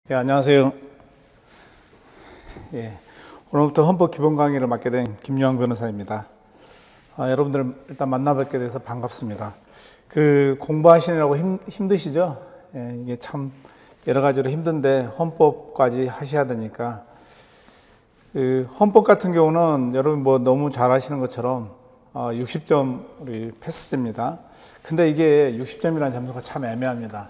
안녕하세요. 오늘부터 헌법 기본 강의를 맡게 된 김유황 변호사입니다. 여러분들 일단 만나 뵙게 돼서 반갑습니다. 공부하시느라고 힘드시죠? 이게 참 여러 가지로 힘든데 헌법까지 하셔야 되니까. 헌법 같은 경우는 여러분 너무 잘 아시는 것처럼 60점 우리 패스입니다. 근데 이게 60점이라는 점수가 참 애매합니다.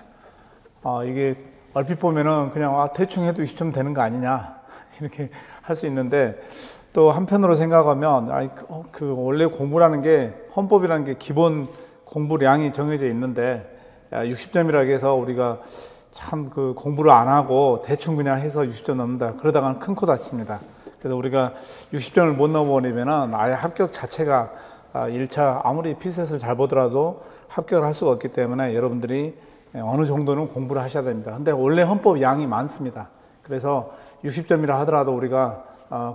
이게 얼핏 보면은 그냥 대충 해도 20점 되는 거 아니냐 이렇게 할 수 있는데, 또 한편으로 생각하면 원래 공부라는 게, 헌법이라는 게 기본 공부량이 정해져 있는데 60점이라고 해서 우리가 참 공부를 안 하고 대충 그냥 해서 60점 넘는다 그러다가는 큰 코 다칩니다. 그래서 우리가 60점을 못 넘어버리면은 아예 합격 자체가 1차 아무리 피셋을 잘 보더라도 합격을 할 수가 없기 때문에 여러분들이 어느 정도는 공부를 하셔야 됩니다. 근데 원래 헌법 양이 많습니다. 그래서 60점이라 하더라도 우리가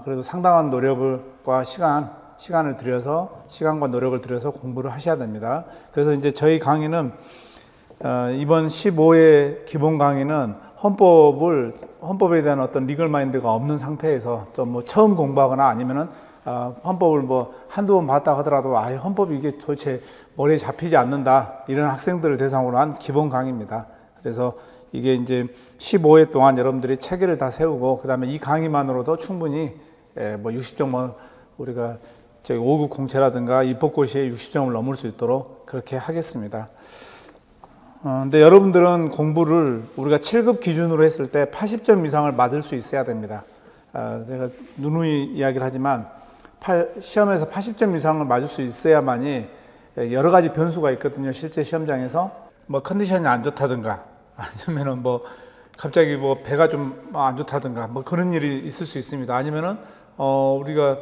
그래도 상당한 노력과 시간을 들여서, 시간과 노력을 들여서 공부를 하셔야 됩니다. 그래서 이제 저희 강의는 이번 15회 기본 강의는 헌법에 대한 어떤 리걸 마인드가 없는 상태에서 좀 처음 공부하거나 아니면은 헌법을 한두 번 봤다 하더라도 아예 헌법이 이게 도대체 머리에 잡히지 않는다, 이런 학생들을 대상으로 한 기본 강의입니다. 그래서 이게 이제 15회 동안 여러분들이 체계를 다 세우고, 그 다음에 이 강의만으로도 충분히 60점 우리가 5급 공채라든가 입법고시에 60점을 넘을 수 있도록 그렇게 하겠습니다. 근데 여러분들은 공부를 우리가 7급 기준으로 했을 때 80점 이상을 맞을 수 있어야 됩니다. 제가 누누이 이야기를 하지만 시험에서 80점 이상을 맞을 수 있어야만이, 여러 가지 변수가 있거든요. 실제 시험장에서 컨디션이 안 좋다든가, 아니면은 갑자기 배가 좀 안 좋다든가 그런 일이 있을 수 있습니다. 아니면은 우리가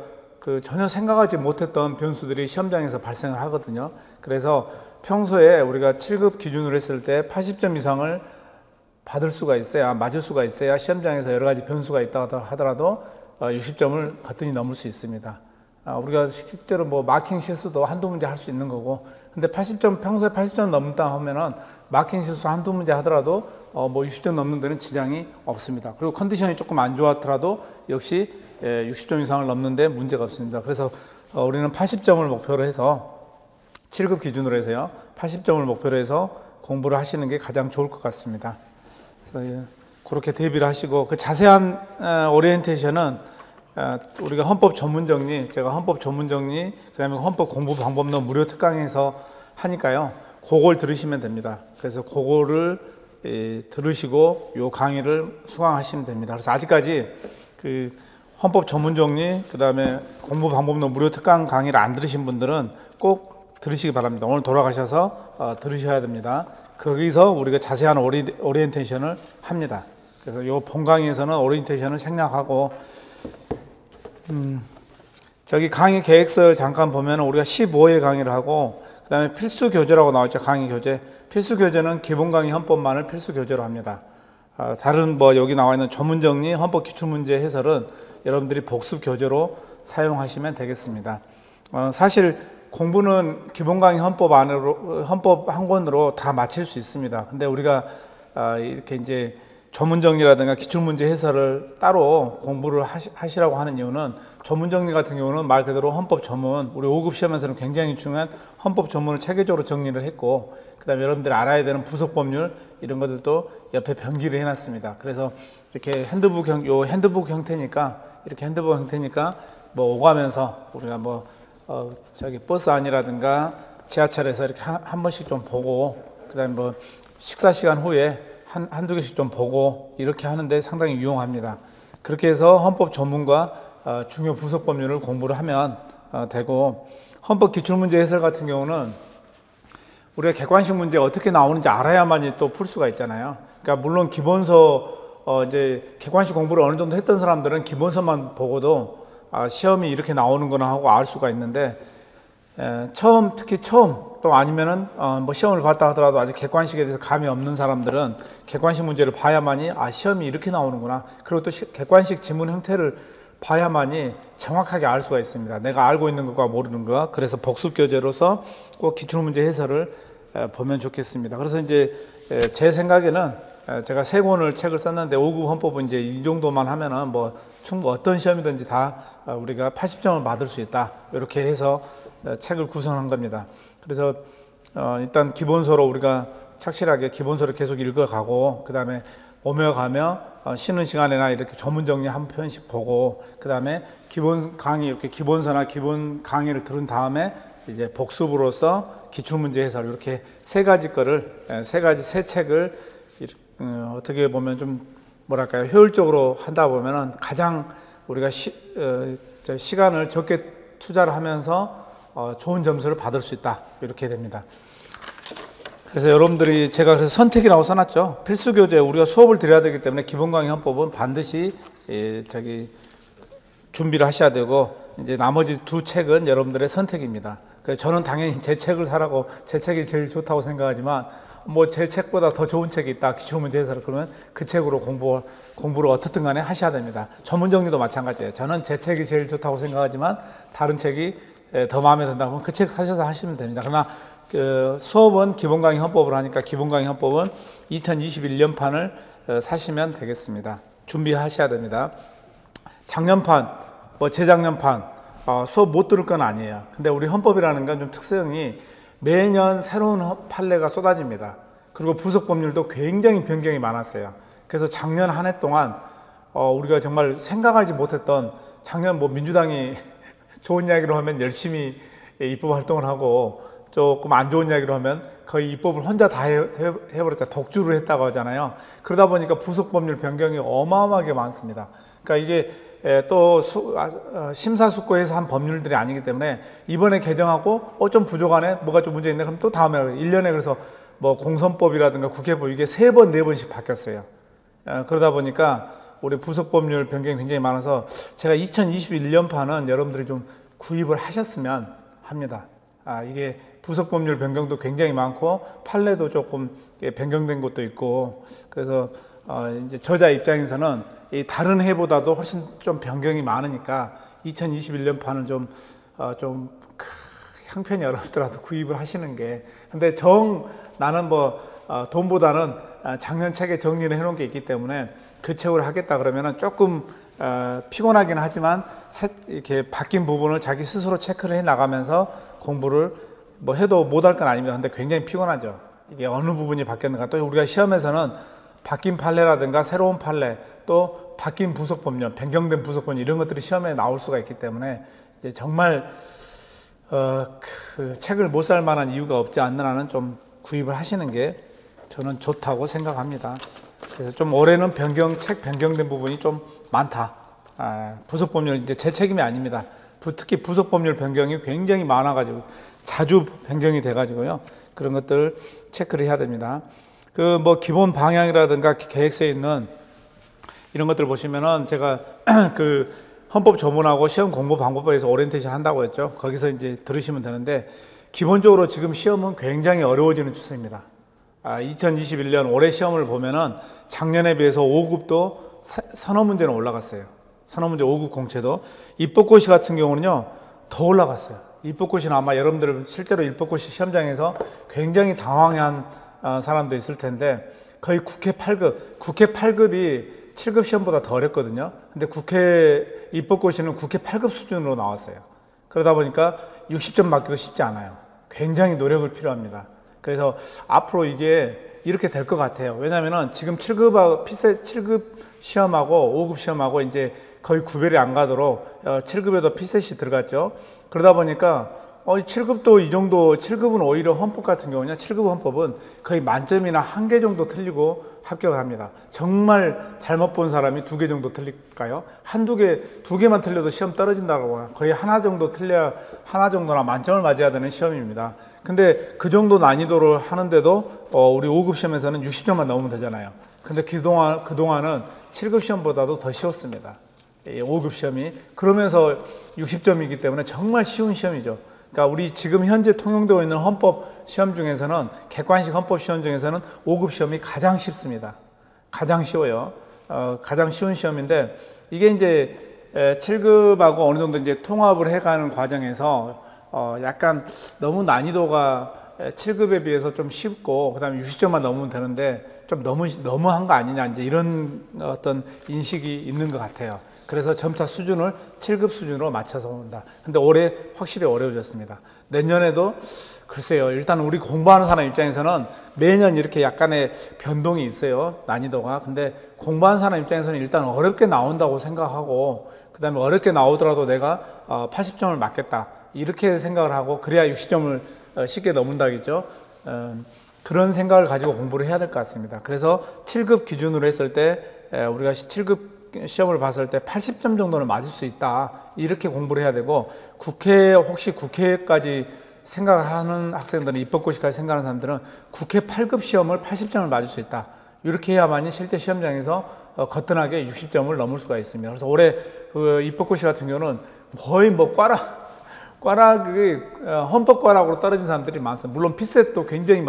전혀 생각하지 못했던 변수들이 시험장에서 발생을 하거든요. 그래서 평소에 우리가 7급 기준으로 했을 때 80점 이상을 받을 수가 있어야, 맞을 수가 있어야 시험장에서 여러 가지 변수가 있다 하더라도 60점을 거뜬히 넘을 수 있습니다. 우리가 실제로 마킹 실수도 한두 문제 할 수 있는 거고, 근데 평소에 80점 넘는다 하면은 마킹 실수 한두 문제 하더라도 60점 넘는 데는 지장이 없습니다. 그리고 컨디션이 조금 안 좋았더라도 역시 60점 이상을 넘는데 문제가 없습니다. 그래서 우리는 80점을 목표로 해서, 7급 기준으로 해서요, 80점을 목표로 해서 공부를 하시는 게 가장 좋을 것 같습니다. 그래서 그렇게 대비를 하시고, 자세한 오리엔테이션은 우리가 헌법 전문 정리, 제가 헌법 전문 정리, 그 다음에 헌법 공부 방법론 무료 특강에서 하니까요, 그걸 들으시면 됩니다. 그래서 그거를 들으시고 요 강의를 수강하시면 됩니다. 그래서 아직까지 헌법 전문 정리, 그 다음에 공부 방법론 무료 특강 강의를 안 들으신 분들은 꼭 들으시기 바랍니다. 오늘 돌아가셔서 들으셔야 됩니다. 거기서 우리가 자세한 오리엔테이션을 합니다. 그래서 요 본 강의에서는 오리엔테이션을 생략하고, 저기 강의 계획서 잠깐 보면 우리가 15회 강의를 하고, 그 다음에 필수 교재라고 나와있죠. 강의 교재. 필수 교재는 기본 강의 헌법만을 필수 교재로 합니다. 다른 여기 나와 있는 전문 정리, 헌법 기출문제 해설은 여러분들이 복습 교재로 사용하시면 되겠습니다. 사실 공부는 기본 강의 헌법 한 권으로 다 마칠 수 있습니다. 근데 우리가 이렇게 이제 전문정리라든가 기출문제 해설을 따로 공부를 하시라고 하는 이유는, 전문정리 같은 경우는 말 그대로 헌법 전문, 우리 5급 시험에서는 굉장히 중요한 헌법 전문을 체계적으로 정리를 했고, 그 다음에 여러분들이 알아야 되는 부속법률 이런 것들도 옆에 병기를 해놨습니다. 그래서 이렇게 핸드북 형태니까, 이렇게 핸드북 형태니까 오가면서 우리가 저기 버스 안이라든가 지하철에서 이렇게 한 번씩 좀 보고, 그 다음에 식사 시간 후에 한두 개씩 좀 보고, 이렇게 하는데 상당히 유용합니다. 그렇게 해서 헌법 전문과 중요 부속 법률을 공부를 하면 되고, 헌법 기출문제 해설 같은 경우는 우리가 객관식 문제 어떻게 나오는지 알아야만이 또 풀 수가 있잖아요. 그러니까 물론 기본서, 이제 객관식 공부를 어느 정도 했던 사람들은 기본서만 보고도 시험이 이렇게 나오는구나 하고 알 수가 있는데, 특히 처음, 또 아니면은 시험을 봤다 하더라도 아직 객관식에 대해서 감이 없는 사람들은 객관식 문제를 봐야만이 시험이 이렇게 나오는구나, 그리고 또 객관식 지문 형태를 봐야만이 정확하게 알 수가 있습니다. 내가 알고 있는 것과 모르는 것. 그래서 복습 교재로서 꼭 기출문제 해설을 보면 좋겠습니다. 그래서 이제 제 생각에는 제가 세 권을 책을 썼는데 5급 헌법은 이제 이 정도만 하면은 뭐 충분 어떤 시험이든지 다 우리가 80점을 받을 수 있다. 이렇게 해서 책을 구성한 겁니다. 그래서 일단 기본서로 우리가 착실하게 기본서를 계속 읽어가고 그 다음에 오며 가며 쉬는 시간이나 이렇게 전문 정리 한 편씩 보고 그 다음에 기본 강의 이렇게 기본서나 기본 강의를 들은 다음에 이제 복습으로서 기출문제 해설 이렇게 세 책을 어떻게 보면 좀 뭐랄까요 효율적으로 한다 보면은 가장 우리가 시간을 적게 투자를 하면서 좋은 점수를 받을 수 있다 이렇게 됩니다. 그래서 여러분들이 제가 그래서 선택이라고 써놨죠. 필수 교재 우리가 수업을 드려야 되기 때문에 기본 강의 헌법은 반드시 준비를 하셔야 되고 이제 나머지 두 책은 여러분들의 선택입니다. 그래서 저는 당연히 제 책을 사라고 제 책이 제일 좋다고 생각하지만 뭐 제 책보다 더 좋은 책이 있다 기출문제 해설을 그러면 그 책으로 공부를 어떻든 간에 하셔야 됩니다. 전문 정리도 마찬가지예요. 저는 제 책이 제일 좋다고 생각하지만 다른 책이 더 마음에 든다면 그 책 사셔서 하시면 됩니다. 그러나 수업은 기본 강의 헌법을 하니까 기본 강의 헌법은 2021년판을 사시면 되겠습니다. 준비하셔야 됩니다. 작년판, 뭐 재작년판 수업 못 들을 건 아니에요. 근데 우리 헌법이라는 건 좀 특성이 매년 새로운 판례가 쏟아집니다. 그리고 부속 법률도 굉장히 변경이 많았어요. 그래서 작년 한 해 동안 우리가 정말 생각하지 못했던 작년 뭐 민주당이 좋은 이야기로 하면 열심히 입법 활동을 하고 조금 안 좋은 이야기로 하면 거의 입법을 혼자 다 해버렸다. 독주를 했다고 하잖아요. 그러다 보니까 부속 법률 변경이 어마어마하게 많습니다. 그러니까 이게 또 심사숙고해서 한 법률들이 아니기 때문에 이번에 개정하고 좀 부족하네 뭐가 좀 문제 있네 그럼 또 다음에 1년에 그래서 뭐 공선법이라든가 국회법 이게 3번 4번씩 바뀌었어요. 그러다 보니까 우리 부속 법률 변경이 굉장히 많아서 제가 2021년판은 여러분들이 좀 구입을 하셨으면 합니다. 이게 부속 법률 변경도 굉장히 많고 판례도 조금 변경된 것도 있고 그래서 이제 저자 입장에서는 이 다른 해보다도 훨씬 좀 변경이 많으니까 2021년판은 좀 형편이 어렵더라도 구입을 하시는 게 근데 나는 뭐 돈보다는 작년 책에 정리를 해놓은 게 있기 때문에 그 책으로 하겠다 그러면은 조금 피곤하긴 하지만 이렇게 바뀐 부분을 자기 스스로 체크를 해 나가면서 공부를 뭐 해도 못할 건 아닙니다. 근데 굉장히 피곤하죠. 이게 어느 부분이 바뀌었는가. 또 우리가 시험에서는 바뀐 판례라든가 새로운 판례 또 바뀐 부속법령, 변경된 부속법령 이런 것들이 시험에 나올 수가 있기 때문에 이제 정말 그 책을 못 살 만한 이유가 없지 않는 한은 좀 구입을 하시는 게 저는 좋다고 생각합니다. 그래서 좀 올해는 책 변경된 부분이 좀 많다. 부속법률 이제 제 책임이 아닙니다. 특히 부속법률 변경이 굉장히 많아가지고 자주 변경이 돼가지고요. 그런 것들 체크를 해야 됩니다. 그 뭐 기본 방향이라든가 계획서에 있는 이런 것들 보시면은 제가 그 헌법 조문하고 시험 공부 방법에서 오리엔테이션 한다고 했죠. 거기서 이제 들으시면 되는데 기본적으로 지금 시험은 굉장히 어려워지는 추세입니다. 2021년 올해 시험을 보면은 작년에 비해서 5급도 선어 문제는 올라갔어요. 선어 문제 5급 공채도 입법고시 같은 경우는요 더 올라갔어요. 입법고시는 아마 여러분들 실제로 입법고시 시험장에서 굉장히 당황한 사람도 있을 텐데 거의 국회 8급이 7급 시험보다 더 어렵거든요. 근데 국회 입법고시는 국회 8급 수준으로 나왔어요. 그러다 보니까 60점 맞기도 쉽지 않아요. 굉장히 노력을 필요합니다. 그래서 앞으로 이게 이렇게 될 것 같아요. 왜냐면은 지금 7급 시험하고 5급 시험하고 이제 거의 구별이 안 가도록 7급에도 피셋이 들어갔죠. 그러다 보니까 7급도 이 정도, 7급은 오히려 헌법 같은 경우는 7급 헌법은 거의 만점이나 1개 정도 틀리고 합격을 합니다. 정말 잘못 본 사람이 2개 정도 틀릴까요? 2개만 틀려도 시험 떨어진다고 해요. 거의 하나 정도나 만점을 맞아야 되는 시험입니다. 근데 그 정도 난이도를 하는데도 우리 5급 시험에서는 60점만 넘으면 되잖아요. 근데 그동안은 7급 시험보다도 더 쉬웠습니다. 5급 시험이. 그러면서 60점이기 때문에 정말 쉬운 시험이죠. 그러니까 우리 지금 현재 통용되고 있는 헌법 시험 중에서는 객관식 헌법 시험 중에서는 5급 시험이 가장 쉽습니다. 가장 쉬워요. 가장 쉬운 시험인데 이게 이제 7급하고 어느 정도 이제 통합을 해가는 과정에서 약간 너무 난이도가 7급에 비해서 좀 쉽고 그다음에 60점만 넘으면 되는데 좀 너무한 거 아니냐 이제 이런 어떤 인식이 있는 것 같아요. 그래서 점차 수준을 7급 수준으로 맞춰서 온다. 근데 올해 확실히 어려워졌습니다. 내년에도 글쎄요. 일단 우리 공부하는 사람 입장에서는 매년 이렇게 약간의 변동이 있어요. 난이도가. 근데 공부하는 사람 입장에서는 일단 어렵게 나온다고 생각하고 그다음에 어렵게 나오더라도 내가 80점을 맞겠다. 이렇게 생각을 하고 그래야 60점을 쉽게 넘는다겠죠. 그런 생각을 가지고 공부를 해야 될 것 같습니다. 그래서 7급 기준으로 했을 때 우리가 7급 시험을 봤을 때 80점 정도는 맞을 수 있다. 이렇게 공부를 해야 되고 혹시 국회까지 생각하는 학생들은 입법고시까지 생각하는 사람들은 국회 8급 시험을 80점을 맞을 수 있다. 이렇게 해야만이 실제 시험장에서 거뜬하게 60점을 넘을 수가 있습니다. 그래서 올해 그 입법고시 같은 경우는 거의 뭐 헌법과락으로 떨어진 사람들이 많습니다. 물론 피셋도 굉장히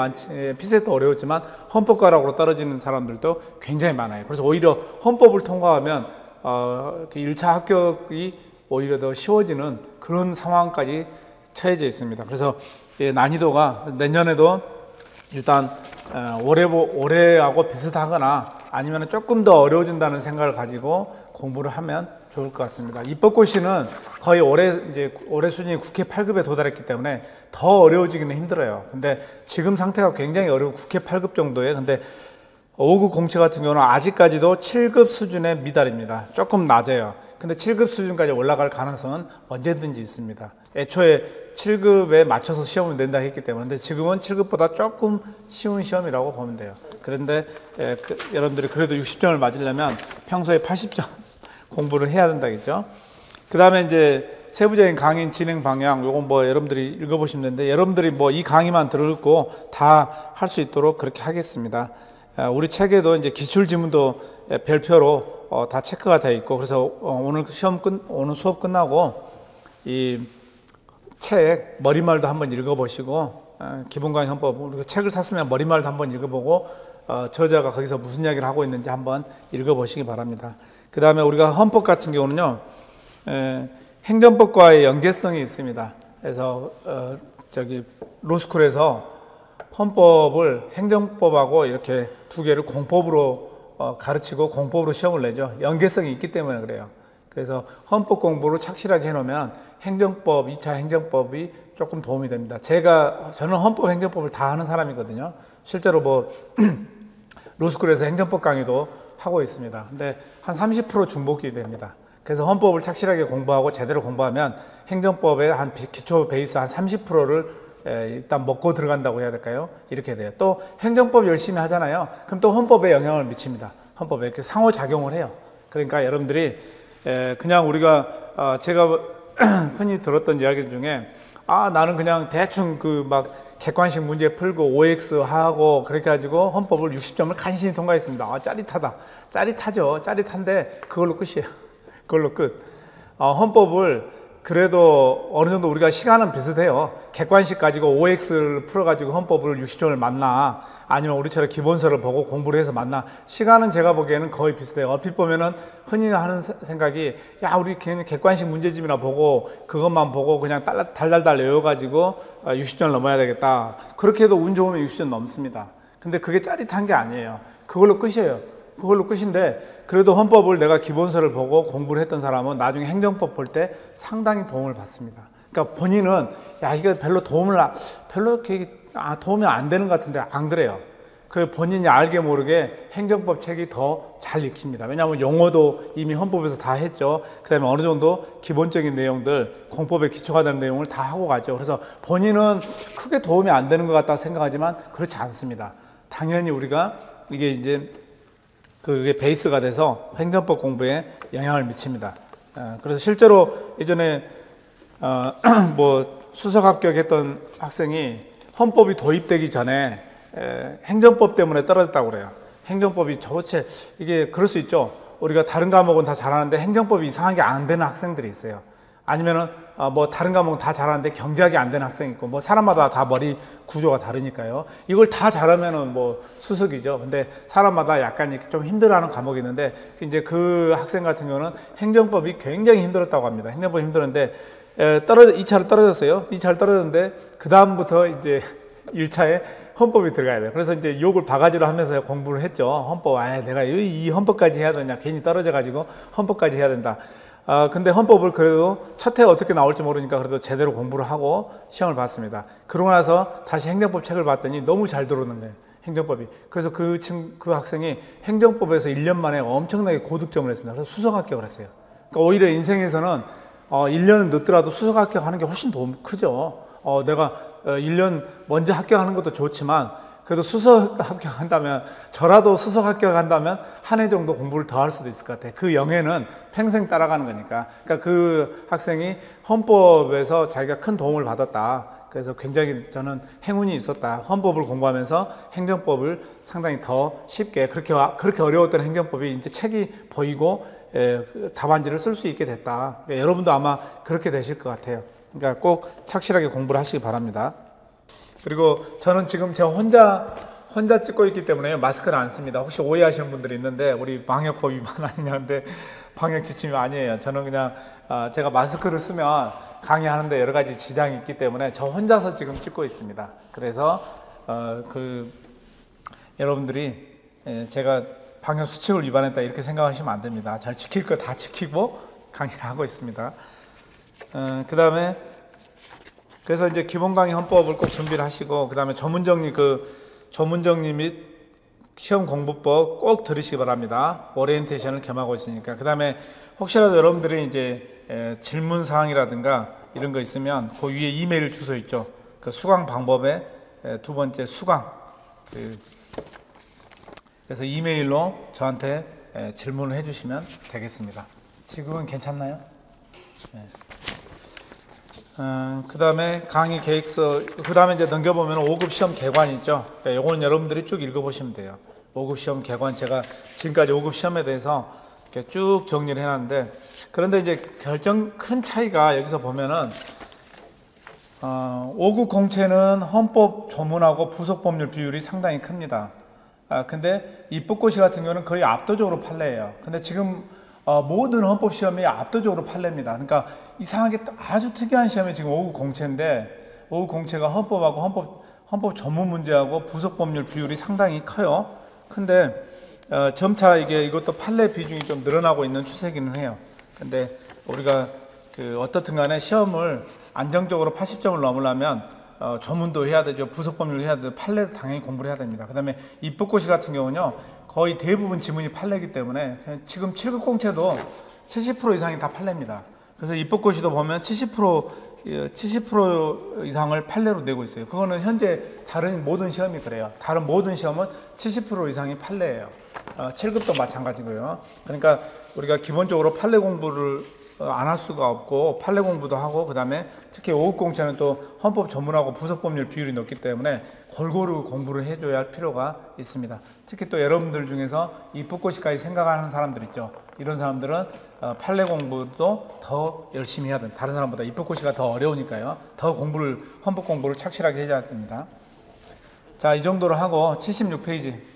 피셋도 어려웠지만 헌법과락으로 떨어지는 사람들도 굉장히 많아요. 그래서 오히려 헌법을 통과하면 1차 합격이 오히려 더 쉬워지는 그런 상황까지 처해져 있습니다. 그래서 난이도가 내년에도 일단 올해하고 비슷하거나 아니면 조금 더 어려워진다는 생각을 가지고 공부를 하면 좋을 것 같습니다. 입법고시는 거의 올해 수준이 국회 8급에 도달했기 때문에 더 어려워지기는 힘들어요. 근데 지금 상태가 굉장히 어려운 국회 8급 정도에 근데 5급 공채 같은 경우는 아직까지도 7급 수준에 미달입니다. 조금 낮아요. 근데 7급 수준까지 올라갈 가능성은 언제든지 있습니다. 애초에 7급에 맞춰서 시험을 낸다 했기 때문에 근데 지금은 7급보다 조금 쉬운 시험이라고 보면 돼요. 그런데 여러분들이 그래도 60점을 맞으려면 평소에 80점 공부를 해야 된다겠죠. 그 다음에 이제 세부적인 강의 진행 방향 요건 뭐 여러분들이 읽어보시면 되는데 여러분들이 뭐 이 강의만 들고 다 할 수 있도록 그렇게 하겠습니다. 우리 책에도 이제 기출 지문도 별표로 다 체크가 되어 있고 그래서 오늘 수업 끝나고 이 책 머리말도 한번 읽어보시고 기본강의 헌법 우리가 책을 샀으면 머리말도 한번 읽어보고 저자가 거기서 무슨 이야기를 하고 있는지 한번 읽어보시기 바랍니다. 그 다음에 우리가 헌법 같은 경우는요 행정법과의 연계성이 있습니다. 그래서 로스쿨에서 헌법을 행정법하고 이렇게 두 개를 공법으로 가르치고 공법으로 시험을 내죠. 연계성이 있기 때문에 그래요. 그래서 헌법 공부를 착실하게 해놓으면 행정법, 2차 행정법이 조금 도움이 됩니다. 저는 헌법, 행정법을 다 하는 사람이거든요. 실제로 뭐 로스쿨에서 행정법 강의도 하고 있습니다. 근데 한 30% 중복이 됩니다. 그래서 헌법을 착실하게 공부하고 제대로 공부하면 행정법의 한 기초 베이스 한 30%를 일단 먹고 들어간다고 해야 될까요? 이렇게 돼요. 또 행정법 열심히 하잖아요. 그럼 또 헌법에 영향을 미칩니다. 헌법에 이렇게 상호작용을 해요. 그러니까 여러분들이 그냥 우리가 제가 흔히 들었던 이야기 중에 나는 그냥 대충 막 객관식 문제 풀고 OX 하고 그렇게 가지고 헌법을 60점을 간신히 통과했습니다. 짜릿하다. 짜릿하죠. 짜릿한데 그걸로 끝이에요. 그걸로 끝. 헌법을 그래도 어느 정도 우리가 시간은 비슷해요. 객관식 가지고 OX를 풀어가지고 헌법을 60점을 맞나 아니면 우리처럼 기본서를 보고 공부를 해서 맞나 시간은 제가 보기에는 거의 비슷해요. 얼핏 보면은 흔히 하는 생각이 우리 그냥 객관식 문제집이나 보고 그것만 보고 그냥 달달달 외워가지고 60점을 넘어야 되겠다. 그렇게 해도 운 좋으면 60점 넘습니다. 근데 그게 짜릿한 게 아니에요. 그걸로 끝이에요. 그걸로 끝인데 그래도 헌법을 내가 기본서를 보고 공부를 했던 사람은 나중에 행정법 볼 때 상당히 도움을 받습니다. 그러니까 본인은 이거 도움이 안 되는 것 같은데 안 그래요. 그 본인이 알게 모르게 행정법 책이 더 잘 익힙니다. 왜냐하면 용어도 이미 헌법에서 다 했죠. 그 다음에 어느 정도 기본적인 내용들 공법에 기초가 되는 내용을 다 하고 가죠. 그래서 본인은 크게 도움이 안 되는 것 같다 생각하지만 그렇지 않습니다. 당연히 우리가 이게 이제 그게 베이스가 돼서 행정법 공부에 영향을 미칩니다. 그래서 실제로 예전에 뭐 수석 합격했던 학생이 헌법이 도입되기 전에 행정법 때문에 떨어졌다고 그래요. 행정법이 도대체 이게 그럴 수 있죠. 우리가 다른 과목은 다 잘하는데 행정법이 이상하게 안 되는 학생들이 있어요. 아니면은 뭐 다른 과목은 다 잘하는데 경제학이 안 되는 학생이 있고 뭐 사람마다 다 머리 구조가 다르니까요. 이걸 다 잘하면은 뭐 수석이죠. 근데 사람마다 약간 좀 힘들어하는 과목이 있는데 이제 그 학생 같은 경우는 행정법이 굉장히 힘들었다고 합니다. 행정법이 힘들었는데 2차를 떨어졌어요. 2차를 떨어졌는데 그 다음부터 이제 1차에 헌법이 들어가야 돼요. 그래서 이제 욕을 바가지로 하면서 공부를 했죠. 헌법, 내가 이 헌법까지 해야 되냐. 괜히 떨어져가지고 헌법까지 해야 된다. 근데 헌법을 그래도 첫 해 어떻게 나올지 모르니까 그래도 제대로 공부를 하고 시험을 봤습니다. 그러고 나서 다시 행정법 책을 봤더니 너무 잘 들어오는 거예요. 행정법이. 그래서 그 학생이 행정법에서 1년 만에 엄청나게 고득점을 했습니다. 그래서 수석 합격을 했어요. 그러니까 오히려 인생에서는 1년은 늦더라도 수석 합격하는 게 훨씬 더 크죠. 내가 1년 먼저 합격하는 것도 좋지만 그래도 수석 합격한다면, 저라도 수석 합격한다면 한 해 정도 공부를 더 할 수도 있을 것 같아요. 그 영예는 평생 따라가는 거니까. 그러니까 그 학생이 헌법에서 자기가 큰 도움을 받았다. 그래서 굉장히 저는 행운이 있었다. 헌법을 공부하면서 행정법을 상당히 더 쉽게, 그렇게 어려웠던 행정법이 이제 책이 보이고 답안지를 쓸 수 있게 됐다. 그러니까 여러분도 아마 그렇게 되실 것 같아요. 그러니까 꼭 착실하게 공부를 하시기 바랍니다. 그리고 저는 지금 제가 혼자 찍고 있기 때문에 마스크를 안 씁니다. 혹시 오해하시는 분들이 있는데 우리 방역법 위반 아니냐는데, 방역 지침이 아니에요. 저는 그냥 제가 마스크를 쓰면 강의하는데 여러 가지 지장이 있기 때문에 저 혼자서 지금 찍고 있습니다. 그래서 여러분들이 제가 방역 수칙을 위반했다 이렇게 생각하시면 안 됩니다. 잘 지킬 거 다 지키고 강의를 하고 있습니다. 그 다음에 그래서 이제 기본 강의 헌법을 꼭 준비를 하시고, 그 다음에 조문정리 및 시험 공부법 꼭 들으시기 바랍니다. 오리엔테이션을 겸하고 있으니까. 그 다음에 혹시라도 여러분들이 이제 질문 사항이라든가 이런 거 있으면 그 위에 이메일 주소 있죠. 그 수강 방법의 두 번째 수강. 그래서 이메일로 저한테 질문을 해주시면 되겠습니다. 지금은 괜찮나요? 네. 그 다음에 강의 계획서, 그 다음에 이제 넘겨보면 5급 시험 개관 있죠. 요거는 여러분들이 쭉 읽어보시면 돼요. 5급 시험 개관, 제가 지금까지 5급 시험에 대해서 이렇게 쭉 정리를 해놨는데, 그런데 이제 큰 차이가 여기서 보면은 5급 공채는 헌법 조문하고 부속 법률 비율이 상당히 큽니다. 근데 입법고시 같은 경우는 거의 압도적으로 판례예요. 근데 지금 모든 헌법 시험이 압도적으로 판례입니다. 그러니까 이상하게 아주 특이한 시험이 지금 5급 공채인데, 5급 공채가 헌법하고 헌법 전문 문제하고 부속 법률 비율이 상당히 커요. 근데 점차 이것도 판례 비중이 좀 늘어나고 있는 추세기는 해요. 근데 우리가 어떻든 간에 시험을 안정적으로 80점을 넘으려면 조문도 해야 되죠. 부속 법률도 해야 되죠. 판례도 당연히 공부를 해야 됩니다. 그 다음에 입법고시 같은 경우는요, 거의 대부분 지문이 판례이기 때문에 지금 7급 공채도 70% 이상이 다 판례입니다. 그래서 입법고시도 보면 70% 이상을 판례로 내고 있어요. 그거는 현재 다른 모든 시험이 그래요. 다른 모든 시험은 70% 이상이 판례예요. 7급도 마찬가지고요. 그러니까 우리가 기본적으로 판례 공부를 안 할 수가 없고, 판례 공부도 하고, 그 다음에 특히 5급 공채는 또 헌법 전문하고 부속 법률 비율이 높기 때문에 골고루 공부를 해줘야 할 필요가 있습니다. 특히 또 여러분들 중에서 입법고시까지 생각하는 사람들 있죠. 이런 사람들은 판례 공부도 더 열심히 해야 됩니다. 다른 사람보다 입법고시가 더 어려우니까요. 더 헌법 공부를 착실하게 해야 됩니다. 자, 이 정도로 하고 76페이지.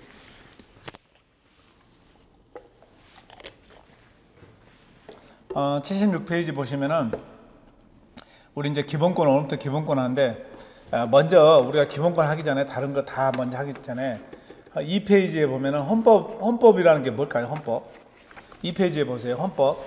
76페이지 보시면은 우리 이제 기본권, 오늘부터 기본권 하는데, 먼저 우리가 기본권 하기 전에 다른 거 다 먼저 하기 전에 2페이지에 보면은 헌법이라는 게 뭘까요? 헌법. 2페이지에 보세요. 헌법.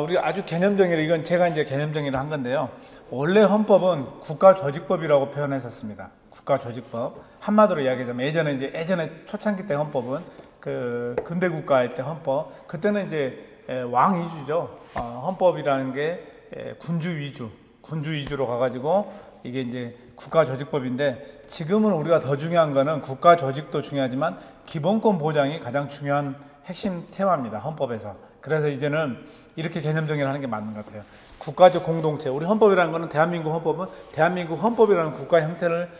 우리가 아주 개념 정의를, 이건 제가 이제 개념 정의를 한 건데요. 원래 헌법은 국가조직법이라고 표현했었습니다. 국가조직법. 한마디로 이야기하자면 예전에 초창기 때 헌법은 근대 국가일 때 헌법, 그때는 이제 왕 위주죠. 헌법이라는 게 군주 위주로 가가지고 이게 이제 국가조직법인데, 지금은 우리가 더 중요한 거는 국가조직도 중요하지만 기본권 보장이 가장 중요한 핵심 테마입니다. 헌법에서. 그래서 이제는 이렇게 개념 정의를 하는 게 맞는 것 같아요. 국가적 공동체. 우리 헌법이라는 거는 대한민국 헌법은 대한민국 헌법이라는 국가 형태를,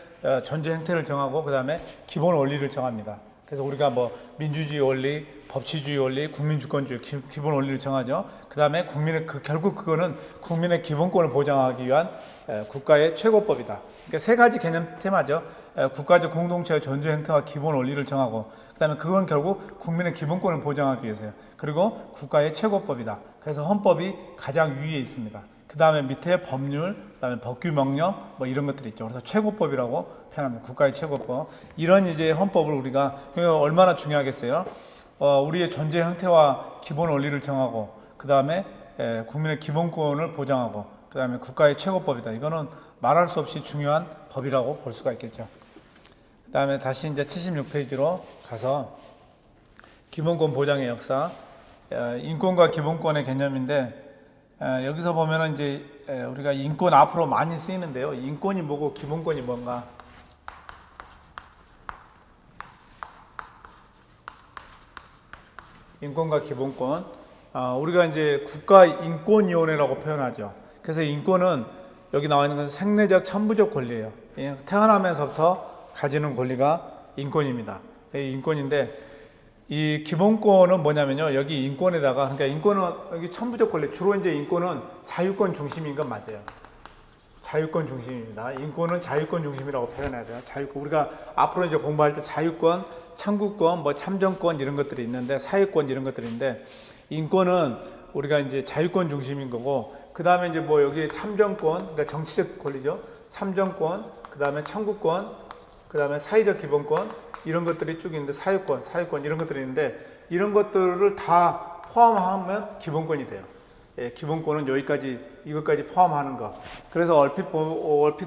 존재 형태를 정하고, 그 다음에 기본 원리를 정합니다. 그래서 우리가 뭐 민주주의 원리, 법치주의 원리, 국민주권주의 기본 원리를 정하죠. 그 다음에 결국 그거는 국민의 기본권을 보장하기 위한 국가의 최고법이다. 그러니까 세 가지 개념 테마죠. 국가적 공동체의 존재 형태와 기본 원리를 정하고, 그 다음에 그건 결국 국민의 기본권을 보장하기 위해서요. 그리고 국가의 최고법이다. 그래서 헌법이 가장 위에 있습니다. 그 다음에 밑에 법률, 그 다음에 법규 명령 뭐 이런 것들이 있죠. 그래서 최고법이라고 표현합니다. 국가의 최고법. 이런 이제 헌법을 우리가 얼마나 중요하겠어요. 우리의 존재 형태와 기본 원리를 정하고 그 다음에 국민의 기본권을 보장하고 그 다음에 국가의 최고법이다. 이거는 말할 수 없이 중요한 법이라고 볼 수가 있겠죠. 그 다음에 다시 이제 76페이지로 가서 기본권 보장의 역사, 인권과 기본권의 개념인데 여기서 보면은 이제 우리가 인권 앞으로 많이 쓰이는데요. 인권이 뭐고 기본권이 뭔가. 인권과 기본권. 우리가 이제 국가인권위원회라고 표현하죠. 그래서 인권은 여기 나와 있는 것은 생내적 천부적 권리예요. 태어나면서부터 가지는 권리가 인권입니다. 인권인데 이 기본권은 뭐냐면요. 여기 인권에다가, 그러니까 인권은 여기 천부적 권리, 주로 이제 인권은 자유권 중심인 건 맞아요. 자유권 중심입니다. 인권은 자유권 중심이라고 표현해야 돼요. 자유권. 우리가 앞으로 이제 공부할 때 자유권, 청구권, 뭐 참정권 이런 것들이 있는데, 사회권 이런 것들이 있는데, 인권은 우리가 이제 자유권 중심인 거고, 그 다음에 이제 뭐 여기 참정권, 그러니까 정치적 권리죠. 참정권, 그 다음에 청구권, 그 다음에 사회적 기본권, 이런 것들이 쭉 있는데, 사유권 이런 것들이 있는데, 이런 것들을 다 포함하면 기본권이 돼요. 기본권은 여기까지, 이것까지 포함하는 거. 그래서 얼핏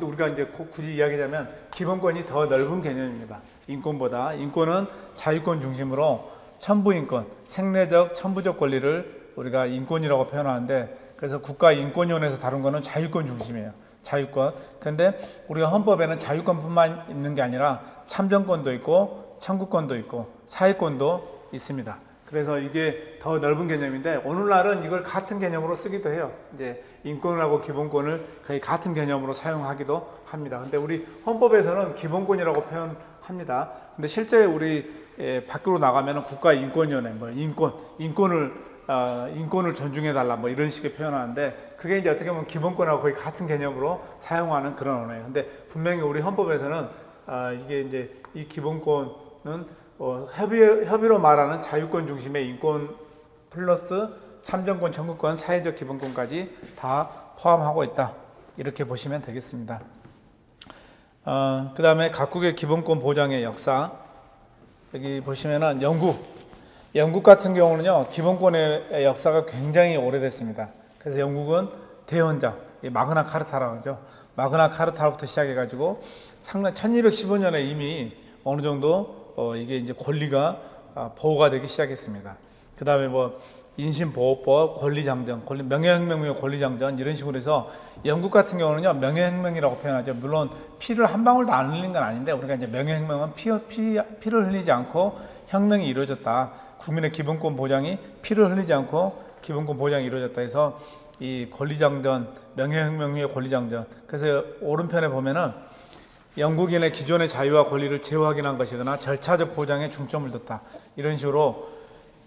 우리가 이제 굳이 이야기하자면 기본권이 더 넓은 개념입니다. 인권보다. 인권은 자유권 중심으로 천부인권, 생내적 천부적 권리를 우리가 인권이라고 표현하는데, 그래서 국가인권위원회에서 다룬 거는 자유권 중심이에요. 자유권. 그런데 우리가 헌법에는 자유권뿐만 있는 게 아니라 참정권도 있고 청구권도 있고 사회권도 있습니다. 그래서 이게 더 넓은 개념인데 오늘날은 이걸 같은 개념으로 쓰기도 해요. 이제 인권하고 기본권을 거의 같은 개념으로 사용하기도 합니다. 근데 우리 헌법에서는 기본권이라고 표현합니다. 근데 실제 우리 밖으로 나가면은 국가인권위원회, 뭐 인권을 존중해달라 뭐 이런 식의 표현하는데 그게 이제 어떻게 보면 기본권하고 거의 같은 개념으로 사용하는 그런 언어예요. 근데 분명히 우리 헌법에서는 이게 이제 이 기본권은 협의로 말하는 자유권 중심의 인권 플러스 참정권, 청구권, 사회적 기본권까지 다 포함하고 있다. 이렇게 보시면 되겠습니다. 그 다음에 각국의 기본권 보장의 역사. 여기 보시면은 영국 같은 경우는요, 기본권의 역사가 굉장히 오래됐습니다. 그래서 영국은 대헌장, 마그나 카르타라고 하죠. 마그나 카르타로부터 시작해가지고 상당 1215년에 이미 어느 정도 이게 이제 권리가 보호가 되기 시작했습니다. 그 다음에 뭐 인신보호법, 권리장전, 명예혁명 후의 권리장전 이런 식으로 해서 영국 같은 경우는요 명예혁명이라고 표현하죠. 물론 피를 한 방울도 안 흘린 건 아닌데 우리가 이제 명예혁명은 피를 흘리지 않고 혁명이 이루어졌다. 국민의 기본권 보장이 피를 흘리지 않고 기본권 보장이 이루어졌다 해서 이 권리장전, 명예혁명 후의 권리장전. 그래서 오른편에 보면은 영국인의 기존의 자유와 권리를 재확인한 것이거나 절차적 보장에 중점을 뒀다. 이런 식으로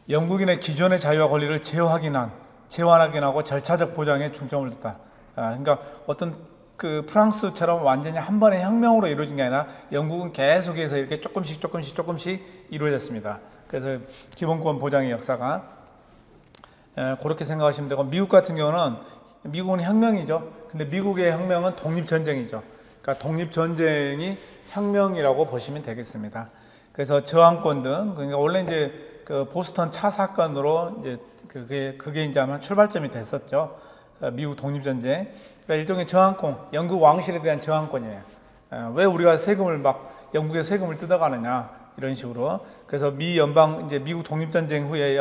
영국인의 기존의 자유와 권리를 재확인하고 절차적 보장에 중점을 뒀다. 그러니까 어떤 그 프랑스처럼 완전히 한 번의 혁명으로 이루어진 게 아니라 영국은 계속해서 이렇게 조금씩 이루어졌습니다. 그래서 기본권 보장의 역사가 그렇게 생각하시면 되고, 미국 같은 경우는 미국은 혁명이죠. 근데 미국의 혁명은 독립전쟁이죠. 그러니까 독립전쟁이 혁명이라고 보시면 되겠습니다. 그래서 저항권 등, 그러니까 원래 이제 그 보스턴 차 사건으로 이제 그게 이제 아마 출발점이 됐었죠. 미국 독립전쟁. 그러니까 일종의 저항권, 영국 왕실에 대한 저항권이에요. 왜 우리가 영국의 세금을 뜯어가느냐, 이런 식으로. 그래서 미국 독립전쟁 후에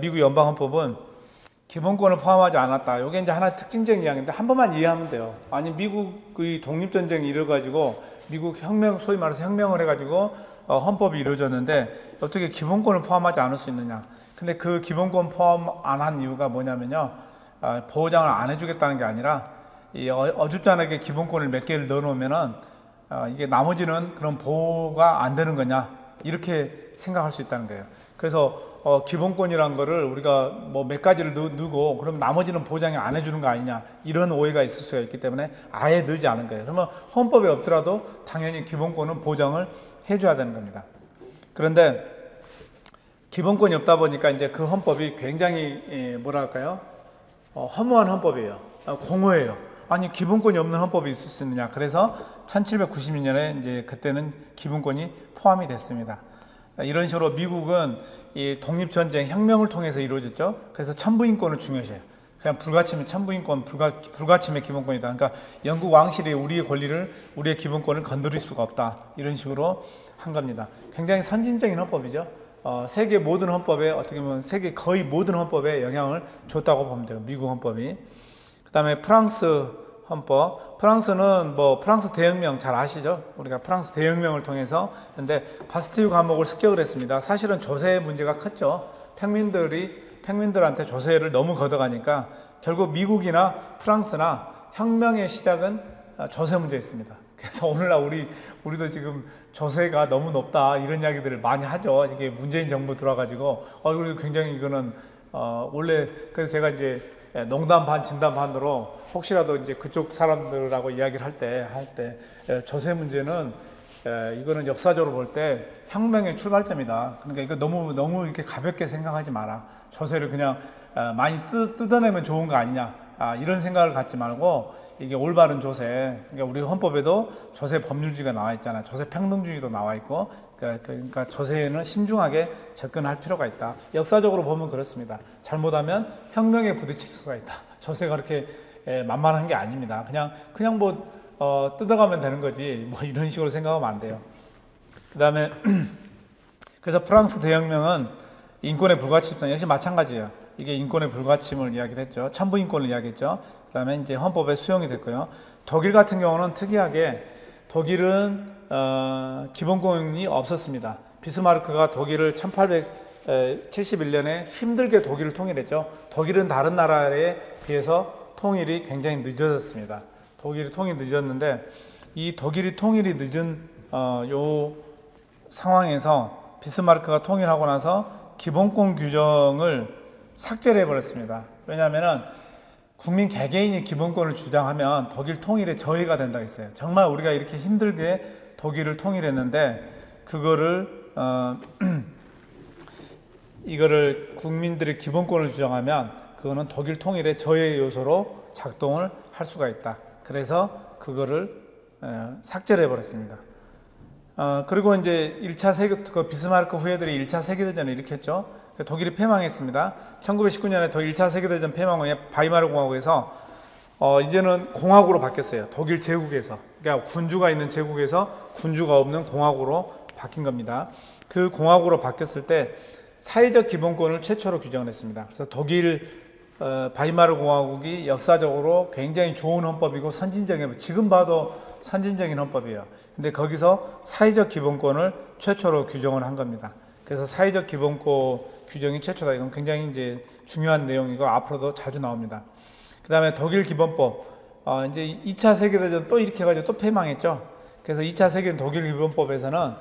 미국 연방헌법은 기본권을 포함하지 않았다. 이게 이제 하나의 특징적인 이야기인데 한 번만 이해하면 돼요. 아니 미국의 독립전쟁이 이뤄가지고 미국 혁명, 소위 말해서 혁명을 해가지고 헌법이 이루어졌는데 어떻게 기본권을 포함하지 않을 수 있느냐. 근데 그 기본권 포함 안 한 이유가 뭐냐면요, 보장을 안 해주겠다는 게 아니라 이 어줍잖게 기본권을 몇 개를 넣어놓으면은 이게 나머지는 그런 보호가 안 되는 거냐, 이렇게 생각할 수 있다는 거예요. 그래서 기본권이란 거를 우리가 뭐 몇 가지를 넣고 그럼 나머지는 보장이 안 해주는 거 아니냐, 이런 오해가 있을 수가 있기 때문에 아예 넣지 않은 거예요. 그러면 헌법에 없더라도 당연히 기본권은 보장을 해줘야 되는 겁니다. 그런데 기본권이 없다 보니까 이제 그 헌법이 굉장히 뭐랄까요, 허무한 헌법이에요. 공허해요. 아니 기본권이 없는 헌법이 있을 수 있느냐. 그래서 1792년에 이제 그때는 기본권이 포함이 됐습니다. 이런 식으로 미국은 이 독립전쟁 혁명을 통해서 이루어졌죠. 그래서 천부인권을 중요시해요. 그냥 불가침의 천부인권, 불가침의 기본권이다. 그러니까 영국 왕실이 우리의 권리를, 우리의 기본권을 건드릴 수가 없다. 이런 식으로 한 겁니다. 굉장히 선진적인 헌법이죠. 세계 모든 헌법에, 어떻게 보면 세계 거의 모든 헌법에 영향을 줬다고 보면 돼요. 미국 헌법이. 그 다음에 프랑스 헌법. 프랑스는 뭐 프랑스 대혁명 잘 아시죠? 우리가 프랑스 대혁명을 통해서 근데 바스티유 감옥을 습격을 했습니다. 사실은 조세 문제가 컸죠. 평민들한테 조세를 너무 걷어가니까 결국 미국이나 프랑스나 혁명의 시작은 조세 문제였습니다. 그래서 오늘날 우리도 지금 조세가 너무 높다 이런 이야기들을 많이 하죠. 이게 문재인 정부 들어와가지고 굉장히 이거는 원래 그래서 제가 이제 농담 반 진담 반으로 혹시라도 이제 그쪽 사람들하고 이야기를 할 때 조세 문제는 이거는 역사적으로 볼 때 혁명의 출발점이다. 그러니까 이거 너무 이렇게 가볍게 생각하지 마라. 조세를 그냥 많이 뜯어내면 좋은 거 아니냐. 이런 생각을 갖지 말고 이게 올바른 조세. 그러니까 우리 헌법에도 조세 법률주의가 나와 있잖아요. 조세 평등주의도 나와 있고 그러니까 조세에는 신중하게 접근할 필요가 있다. 역사적으로 보면 그렇습니다. 잘못하면 혁명에 부딪힐 수가 있다. 조세가 그렇게 만만한 게 아닙니다. 그냥 뭐 뜯어가면 되는 거지 뭐 이런 식으로 생각하면 안 돼요. 그 다음에 그래서 프랑스 대혁명은 인권의 불가침성 역시 마찬가지예요. 이게 인권의 불가침을 이야기를 했죠. 천부인권을 이야기했죠. 그 다음에 이제 헌법에 수용이 됐고요. 독일 같은 경우는 특이하게 독일은 기본권이 없었습니다. 비스마르크가 독일을 1871년에 힘들게 독일을 통일했죠. 독일은 다른 나라에 비해서 통일이 굉장히 늦어졌습니다. 독일이 통일이 늦었는데 이 독일이 통일이 늦은 요 상황에서 비스마르크가 통일하고 나서 기본권 규정을 삭제를 해버렸습니다. 왜냐하면 국민 개개인이 기본권을 주장하면 독일 통일에 저해가 된다고 했어요. 정말 우리가 이렇게 힘들게 독일을 통일했는데 그거를 이거를 국민들의 기본권을 주장하면 그거는 독일 통일의 저해 요소로 작동을 할 수가 있다. 그래서 그거를 삭제를 해버렸습니다. 그리고 이제 1차 그 비스마르크 후예들이 1차 세계대전을 일으켰죠. 독일이 패망했습니다. 1919년에 1차 세계대전 패망 후에 바이마르 공화국에서 이제는 공화국으로 바뀌었어요. 독일 제국에서. 그러니까 군주가 있는 제국에서 군주가 없는 공화국으로 바뀐 겁니다. 그 공화국으로 바뀌었을 때 사회적 기본권을 최초로 규정을 했습니다. 그래서 독일 바이마르 공화국이 역사적으로 굉장히 좋은 헌법이고 선진적인, 지금 봐도 선진적인 헌법이에요. 근데 거기서 사회적 기본권을 최초로 규정을 한 겁니다. 그래서 사회적 기본권 규정이 최초다. 이건 굉장히 이제 중요한 내용이고 앞으로도 자주 나옵니다. 그 다음에 독일 기본법, 이제 2차 세계대전 또 이렇게 해가지고 또 패망했죠. 그래서 2차 세계 독일 기본법에서는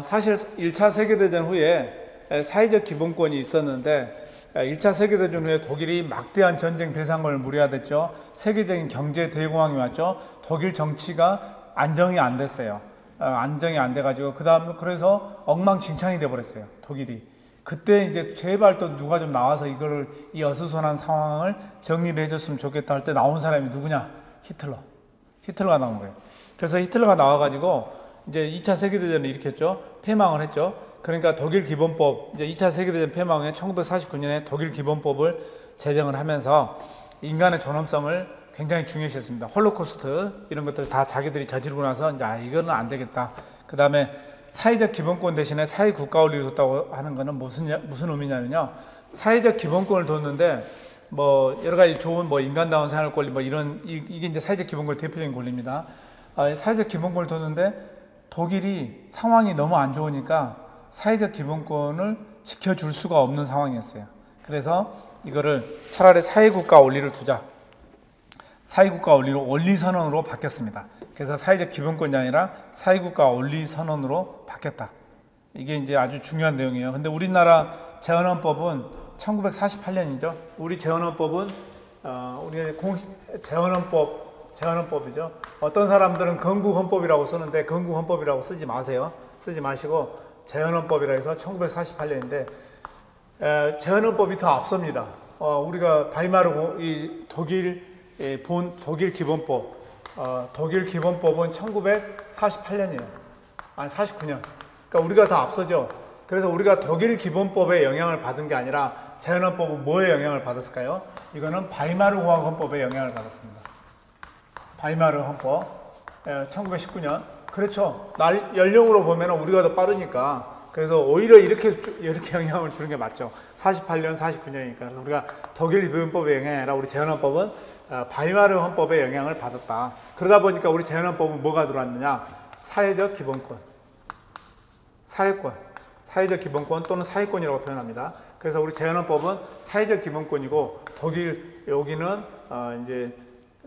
사실 1차 세계대전 후에 사회적 기본권이 있었는데 1차 세계대전 후에 독일이 막대한 전쟁 배상을 무리하댔죠. 세계적인 경제 대공황이 왔죠. 독일 정치가 안정이 안 됐어요. 안정이 안 돼가지고 그래서 엉망진창이 돼버렸어요. 독일이. 그때 이제 제발 또 누가 좀 나와서 이 어수선한 상황을 정리를 해줬으면 좋겠다 할 때 나온 사람이 누구냐? 히틀러가 나온 거예요. 그래서 히틀러가 나와가지고 이제 2차 세계대전을 일으켰죠. 패망을 했죠. 그러니까 독일 기본법, 이제 2차 세계대전 패망 후에 1949년에 독일 기본법을 제정을 하면서 인간의 존엄성을 굉장히 중요시했습니다. 홀로코스트 이런 것들 다 자기들이 저지르고 나서 이제 이거는 안 되겠다. 그 다음에 사회적 기본권 대신에 사회 국가 원리를 뒀다고 하는 거는 무슨 의미냐면요. 사회적 기본권을 뒀는데 뭐 여러 가지 좋은 뭐 인간다운 생활 권리 뭐 이게 이제 사회적 기본권 대표적인 권리입니다. 사회적 기본권을 뒀는데 독일이 상황이 너무 안 좋으니까 사회적 기본권을 지켜줄 수가 없는 상황이었어요. 그래서 이거를 차라리 사회국가 원리를 두자. 사회국가 원리로 원리선언으로 바뀌었습니다. 그래서 사회적 기본권이 아니라 사회국가 원리선언으로 바뀌었다. 이게 이제 아주 중요한 내용이에요. 근데 우리나라 재헌헌법은 1948년이죠. 우리 재헌헌법은 우리 재헌헌법이죠. 어떤 사람들은 건국헌법이라고 쓰는데 건국헌법이라고 쓰지 마세요. 쓰지 마시고 재헌헌법이라 해서 1948년인데 재헌헌법이 더 앞섭니다. 우리가 바이마르 이 독일 독일 기본법, 독일 기본법은 1948년이에요. 아니 49년. 그러니까 우리가 더 앞서죠. 그래서 우리가 독일 기본법에 영향을 받은 게 아니라 재헌헌법은 뭐에 영향을 받았을까요? 이거는 바이마르 공화국 헌법에 영향을 받았습니다. 바이마르 헌법, 1919년. 그렇죠. 연령으로 보면 우리가 더 빠르니까. 그래서 오히려 이렇게 영향을 주는 게 맞죠. 48년, 49년이니까. 그래서 우리가 독일 기본법의 영향이 아니라 우리 재헌헌법은 바이마르 헌법의 영향을 받았다. 그러다 보니까 우리 재헌헌법은 뭐가 들어왔느냐? 사회적 기본권, 사회권, 사회적 기본권 또는 사회권이라고 표현합니다. 그래서 우리 재헌헌법은 사회적 기본권이고 독일 여기는 이제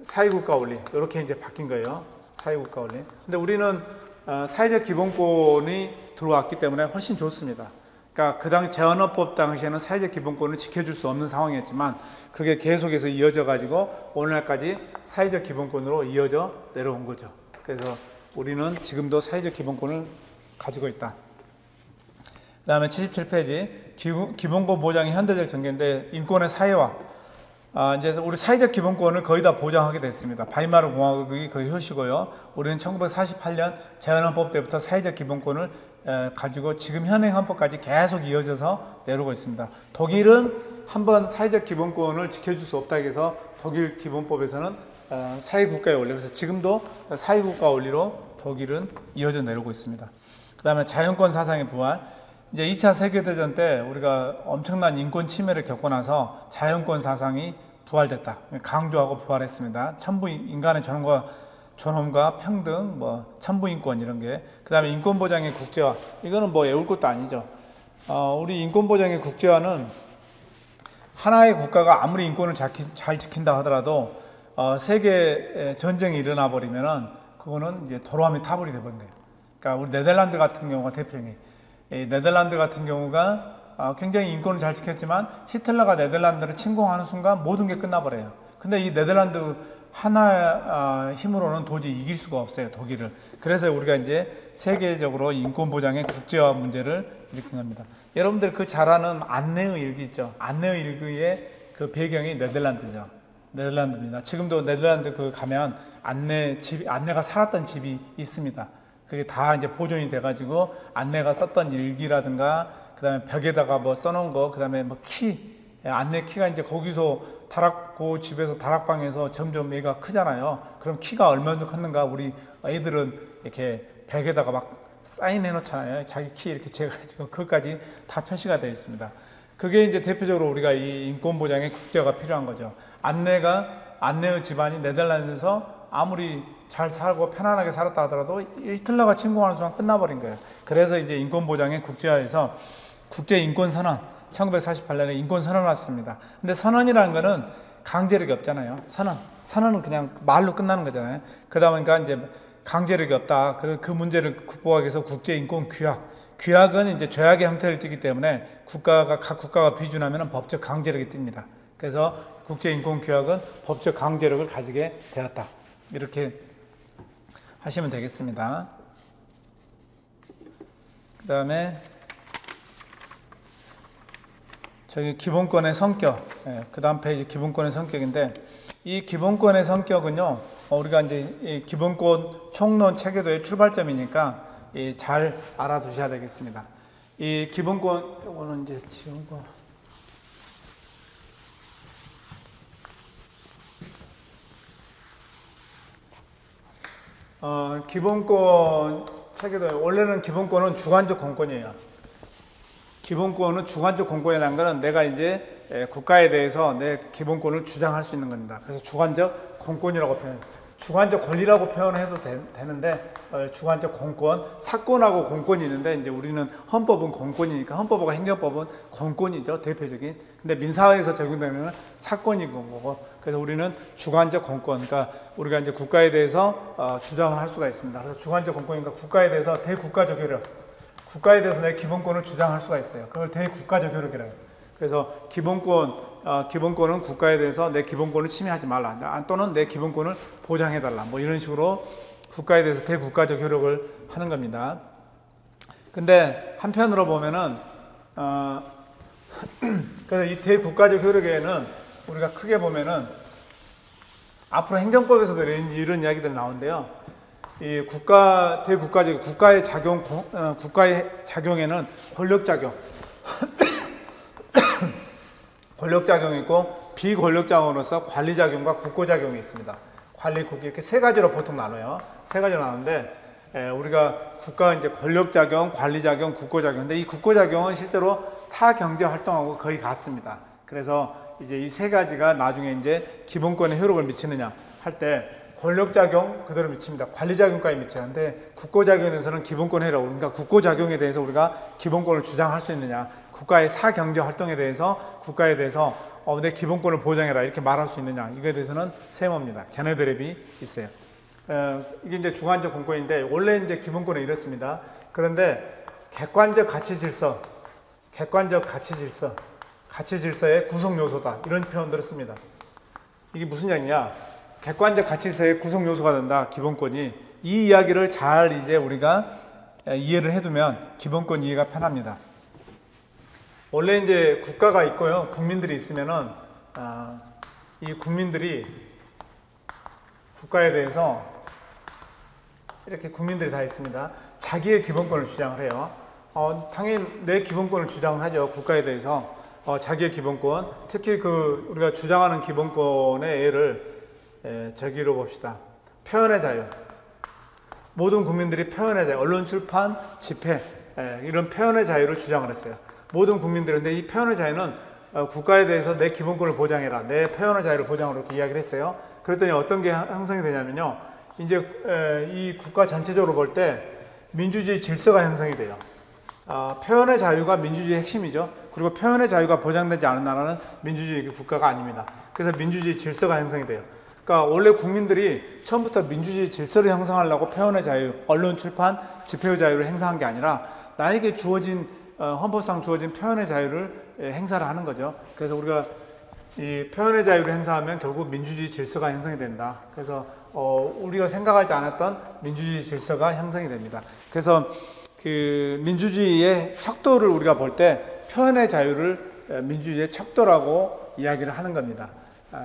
사회국가 원리 이렇게 이제 바뀐 거예요. 사회국가 원리. 근데 우리는 사회적 기본권이 들어왔기 때문에 훨씬 좋습니다. 그러니까 그 당시 재헌헌법 당시에는 사회적 기본권을 지켜줄 수 없는 상황이었지만 그게 계속해서 이어져 가지고 오늘날까지 사회적 기본권으로 이어져 내려온 거죠. 그래서 우리는 지금도 사회적 기본권을 가지고 있다. 그 다음에 77페이지 기본권 보장의 현대적 전개인데 인권의 사회화. 이제 우리 사회적 기본권을 거의 다 보장하게 됐습니다. 바이마르 공화국이 거의 효시고요. 우리는 1948년 재헌헌법 때부터 사회적 기본권을 가지고 지금 현행 헌법까지 계속 이어져서 내려오고 있습니다. 독일은 한번 사회적 기본권을 지켜줄 수 없다고 해서 독일 기본법에서는 사회국가의 원리, 그래서 지금도 사회국가 원리로 독일은 이어져 내려오고 있습니다. 그 다음에 자연권 사상의 부활. 이제 2차 세계대전 때 우리가 엄청난 인권 침해를 겪고 나서 자연권 사상이 부활됐다. 강조하고 부활했습니다. 인간의 존엄과 평등, 천부인권 이런 게. 그 다음에 인권보장의 국제화. 이거는 외울 것도 아니죠. 우리 인권보장의 국제화는 하나의 국가가 아무리 인권을 잘 지킨다 하더라도 세계 전쟁이 일어나 버리면은 그거는 이제 도로함이 타버리 돼버린 거예요. 그러니까 우리 네덜란드 같은 경우가 대표적인. 네덜란드 같은 경우가 굉장히 인권을 잘 지켰지만 히틀러가 네덜란드를 침공하는 순간 모든 게 끝나버려요. 근데 이 네덜란드 하나 힘으로는 도저히 이길 수가 없어요, 독일을. 그래서 우리가 이제 세계적으로 인권 보장의 국제화 문제를 일으킨 겁니다. 여러분들 그 잘 아는 안내의 일기 있죠? 안내의 일기의 그 배경이 네덜란드죠. 네덜란드입니다. 지금도 네덜란드 가면 안내가 살았던 집이 있습니다. 그게 다 이제 보존이 돼가지고 안내가 썼던 일기라든가, 그 다음에 벽에다가 써놓은 거, 그 다음에 안내 키가 이제 거기서 그 집에서 다락방에서 점점 얘가 크잖아요. 그럼 키가 얼마나 컸는가 우리 애들은 이렇게 벽에다가 막 사인해 놓잖아요. 자기 키 이렇게 재가지고 그것까지 다 표시가 되어 있습니다. 그게 이제 대표적으로 우리가 이 인권보장의 국제화가 필요한 거죠. 안내의 집안이 네덜란드에서 아무리 잘 살고 편안하게 살았다 하더라도 히틀러가 침공하는 순간 끝나버린 거예요. 그래서 이제 인권보장의 국제화에서 국제인권선언, 1948년에 인권선언을 왔습니다. 근데 선언이라는 거는 강제력이 없잖아요. 선언은 그냥 말로 끝나는 거잖아요. 그러다 보니까 이제 강제력이 없다. 그 문제를 극복하기 위해서 규약은 이제 조약의 형태를 띠기 때문에 각 국가가 비준하면 법적 강제력이 띱니다. 그래서 국제인권규약은 법적 강제력을 가지게 되었다. 이렇게 하시면 되겠습니다. 그 다음에 저기 기본권의 성격, 그 다음 페이지 기본권의 성격인데, 이 기본권의 성격은요, 우리가 이제 이 기본권 총론 체계도의 출발점이니까 잘 알아두셔야 되겠습니다. 이 기본권, 이거는 이제 지운 거. 기본권 체계도 원래는 기본권은 주관적 공권이에요. 기본권은 주관적 공권이라는 것은 내가 이제 국가에 대해서 내 기본권을 주장할 수 있는 겁니다. 그래서 주관적 공권이라고 표현해요. 주관적 권리라고 표현해도 되는데 주관적 공권, 사권하고 공권이 있는데 이제 우리는 헌법은 공권이니까 헌법하고 행정법은 공권이죠, 대표적인. 근데 민사회에서 적용되면 사권인 거고, 그래서 우리는 주관적 공권, 그러니까 우리가 이제 국가에 대해서 주장을 할 수가 있습니다. 그래서 주관적 공권이니까 국가에 대해서 대국가적 효력, 국가에 대해서 내 기본권을 주장할 수가 있어요. 그걸 대국가적 효력이라고 해요. 그래서 기본권은 국가에 대해서 내 기본권을 침해하지 말라, 또는 내 기본권을 보장해달라, 이런 식으로 국가에 대해서 대국가적 효력을 하는 겁니다. 근데 한편으로 보면은 그래서 이 대국가적 효력에는 우리가 크게 보면은 앞으로 행정법에서도 이런 이야기들이 나오는데요. 이 대국가적 국가의 국가의 작용에는 권력작용, 권력작용이 있고 비권력작용으로서 관리작용과 국고작용이 있습니다. 관리국이 이렇게 세 가지로 보통 나눠요. 세 가지로 나누는데 우리가 국가가 이제 권력작용, 관리작용, 국고작용인데 이 국고작용은 실제로 사경제 활동하고 거의 같습니다. 그래서 이제 이 세 가지가 나중에 이제 기본권에 효력을 미치느냐 할 때 권력작용 그대로 미칩니다. 관리작용까지 미쳐야 하는데 국고작용에 대해서는 기본권 효력, 그러니까 국고작용에 대해서 우리가 기본권을 주장할 수 있느냐, 국가의 사경제 활동에 대해서 국가에 대해서 내 기본권을 보장해라 이렇게 말할 수 있느냐, 이거에 대해서는 세모입니다. 걔네들의 비 있어요. 이게 이제 중간적 공권인데 원래 이제 기본권은 이렇습니다. 그런데 객관적 가치 질서, 가치 질서의 구성 요소다 이런 표현들을 씁니다. 이게 무슨 이야기냐? 객관적 가치 질서의 구성 요소가 된다. 기본권이 이 이야기를 잘 이제 우리가 이해를 해두면 기본권 이해가 편합니다. 원래 이제 국가가 있고요, 국민들이 있으면은 이 국민들이 국가에 대해서 이렇게 국민들이 다 있습니다. 자기의 기본권을 주장을 해요. 당연히 내 기본권을 주장을 하죠. 국가에 대해서 자기의 기본권, 특히 우리가 주장하는 기본권의 예를 저기로 봅시다. 표현의 자유. 모든 국민들이 표현의 자유, 언론, 출판, 집회 이런 표현의 자유를 주장을 했어요. 모든 국민들인데 이 표현의 자유는 국가에 대해서 내 기본권을 보장해라, 내 표현의 자유를 보장하라 이렇게 이야기를 했어요. 그랬더니 어떤 게 형성이 되냐면요, 이제 이 국가 전체적으로 볼 때 민주주의 질서가 형성이 돼요. 표현의 자유가 민주주의의 핵심이죠. 그리고 표현의 자유가 보장되지 않은 나라는 민주주의 국가가 아닙니다. 그래서 민주주의 질서가 형성이 돼요. 그러니까 원래 국민들이 처음부터 민주주의 질서를 형성하려고 표현의 자유, 언론, 출판, 집회의 자유를 행사한 게 아니라 나에게 주어진 헌법상 주어진 표현의 자유를 행사를 하는 거죠. 그래서 우리가 이 표현의 자유를 행사하면 결국 민주주의 질서가 형성이 된다. 그래서 우리가 생각하지 않았던 민주주의 질서가 형성이 됩니다. 그래서 그 민주주의의 척도를 우리가 볼 때 표현의 자유를 민주주의의 척도라고 이야기를 하는 겁니다.